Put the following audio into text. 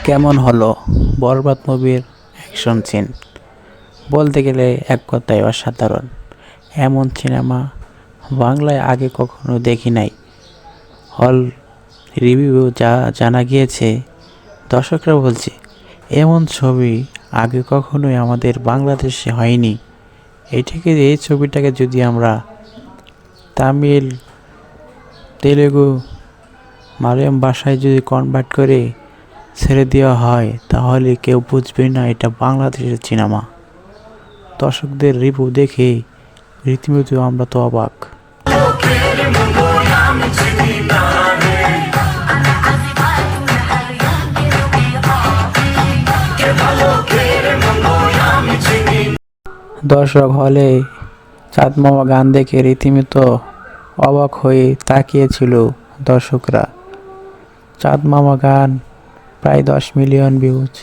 কেমন হলো বরবাদ মুভির অ্যাকশন সিন? বলতে গেলে এক কথায় অসাধারণ। এমন সিনেমা বাংলায় আগে কখনো দেখি নাই। হল রিভিউ যা জানা গিয়েছে, দর্শকরা বলছে এমন ছবি আগে কখনোই আমাদের বাংলাদেশে হয়নি। এই ছবিটাকে যদি আমরা তামিল, তেলেগু, মালয়ালম ভাষায় যদি কনভার্ট করে ছেড়ে দেওয়া হয়, তাহলে কেউ বুঝবে না এটা বাংলাদেশের সিনেমা। দর্শকদের রিভিউ দেখে রীতিমতো আমরা তো অবাক। দর্শক হলে চাঁদ মামা গান দেখে রীতিমতো অবাক হয়ে তাকিয়েছিল দর্শকরা। চাঁদ মামা গান প্রায় 10 মিলিয়ন ভিউজ।